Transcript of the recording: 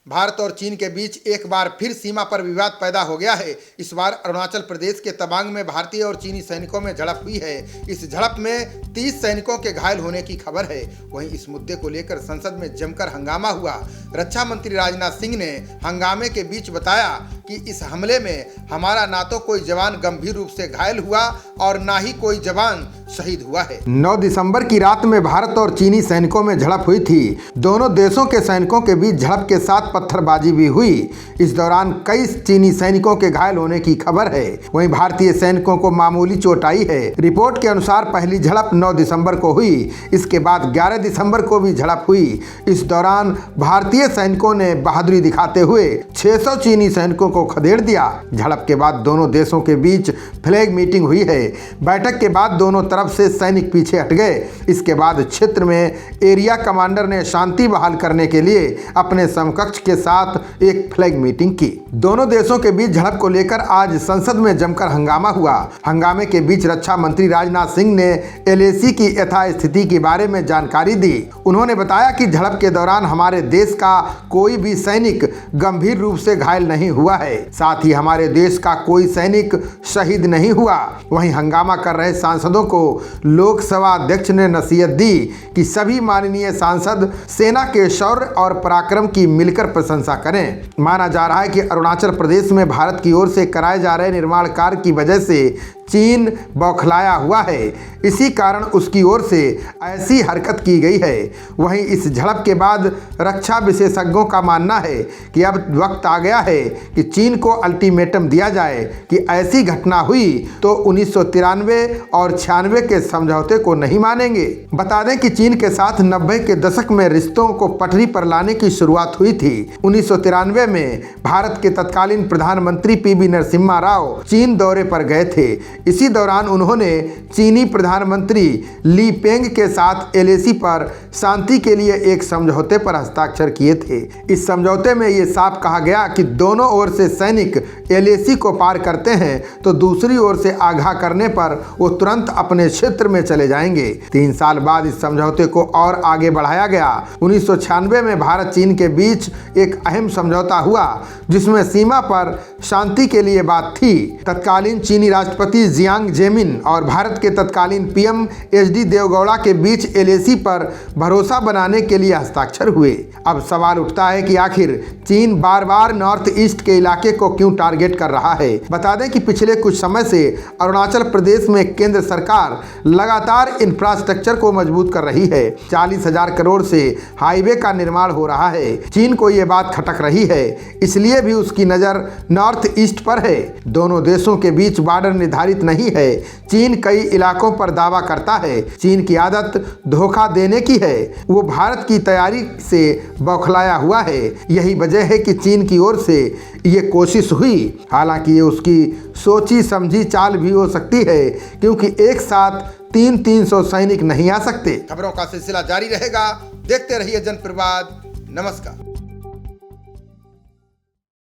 भारत और चीन के बीच एक बार फिर सीमा पर विवाद पैदा हो गया है। इस बार अरुणाचल प्रदेश के तवांग में भारतीय और चीनी सैनिकों में झड़प हुई है। इस झड़प में 30 सैनिकों के घायल होने की खबर है। वहीं इस मुद्दे को लेकर संसद में जमकर हंगामा हुआ। रक्षा मंत्री राजनाथ सिंह ने हंगामे के बीच बताया कि इस हमले में हमारा ना तो कोई जवान गंभीर रूप से घायल हुआ और ना ही कोई जवान शहीद हुआ है। 9 दिसंबर की रात में भारत और चीनी सैनिकों में झड़प हुई थी। दोनों देशों के सैनिकों के बीच झड़प के साथ पत्थरबाजी भी हुई। इस दौरान कई चीनी सैनिकों के घायल होने की खबर है। वहीं भारतीय सैनिकों को मामूली चोट आई है। रिपोर्ट के अनुसार पहली झड़प 9 दिसंबर को हुई। इसके बाद 11 दिसंबर को भी झड़प हुई। इस दौरान भारतीय सैनिकों ने बहादुरी दिखाते हुए 600 चीनी सैनिकों को खदेड़ दिया। झड़प के बाद दोनों देशों के बीच फ्लैग मीटिंग हुई है। बैठक के बाद दोनों तरफ से सैनिक पीछे हट गए। इसके बाद क्षेत्र में एरिया कमांडर ने शांति बहाल करने के लिए अपने समकक्ष के साथ एक फ्लैग मीटिंग की। दोनों देशों के बीच झड़प को लेकर आज संसद में जमकर हंगामा हुआ। हंगामे के बीच रक्षा मंत्री राजनाथ सिंह ने LAC की यथास्थिति के बारे में जानकारी दी। उन्होंने बताया कि झड़प के दौरान हमारे देश का कोई भी सैनिक गंभीर रूप से घायल नहीं हुआ है। साथ ही हमारे देश का कोई सैनिक शहीद नहीं हुआ। वहीं हंगामा कर रहे सांसदों को लोकसभा अध्यक्ष ने नसीहत दी कि सभी माननीय सांसद सेना के शौर्य और पराक्रम की मिलकर प्रशंसा करें। माना जा रहा है कि अरुणाचल प्रदेश में भारत की ओर से कराए जा रहे निर्माण कार्य की वजह से चीन बौखलाया हुआ है। इसी कारण उसकी ओर से ऐसी हरकत की गई है। वहीं इस झड़प के बाद रक्षा विशेषज्ञों का मानना है कि अब वक्त आ गया है कि चीन को अल्टीमेटम दिया जाए कि ऐसी घटना हुई तो 1993 और 96 के समझौते को नहीं मानेंगे। बता दें कि चीन के साथ 90 के दशक में रिश्तों को पटरी पर लाने की शुरुआत हुई थी। 1993 में भारत के तत्कालीन प्रधानमंत्री PV नरसिम्हा राव चीन दौरे पर गए थे। इसी दौरान उन्होंने चीनी प्रधानमंत्री ली पेंग के साथ LAC पर शांति के लिए एक समझौते पर हस्ताक्षर किए थे। इस समझौते में ये साफ कहा गया कि दोनों ओर से सैनिक LAC को पार करते हैं तो दूसरी ओर से आगाह करने पर वो तुरंत अपने क्षेत्र में चले जाएंगे। 3 साल बाद इस समझौते को और आगे बढ़ाया गया। 1996 में भारत चीन के बीच एक अहम समझौता हुआ जिसमें सीमा पर शांति के लिए बात थी। तत्कालीन चीनी राष्ट्रपति जियांग जेमिन और भारत के तत्कालीन PM HD देवगौड़ा के बीच LAC पर भरोसा बनाने के लिए हस्ताक्षर हुए। अब सवाल उठता है कि आखिर चीन बार बार नॉर्थ ईस्ट के इलाके को क्यों टारगेट कर रहा है। बता दें कि पिछले कुछ समय से अरुणाचल प्रदेश में केंद्र सरकार लगातार इंफ्रास्ट्रक्चर को मजबूत कर रही है। 40,000 करोड़ से हाईवे का निर्माण हो रहा है। चीन को ये बात खटक रही है, इसलिए भी उसकी नज़र नॉर्थ ईस्ट पर है। दोनों देशों के बीच बॉर्डर निर्धारित नहीं है। चीन कई इलाकों पर दावा करता है। चीन की आदत धोखा देने की है। वो भारत की तैयारी से बौखलाया हुआ है। यही वजह है कि चीन की ओर से ये कोशिश हुई। हालांकि ये उसकी सोची समझी चाल भी हो सकती है, क्योंकि एक साथ 300 सैनिक नहीं आ सकते। खबरों का सिलसिला जारी रहेगा। देखते रहिए जनप्रवाद। नमस्कार।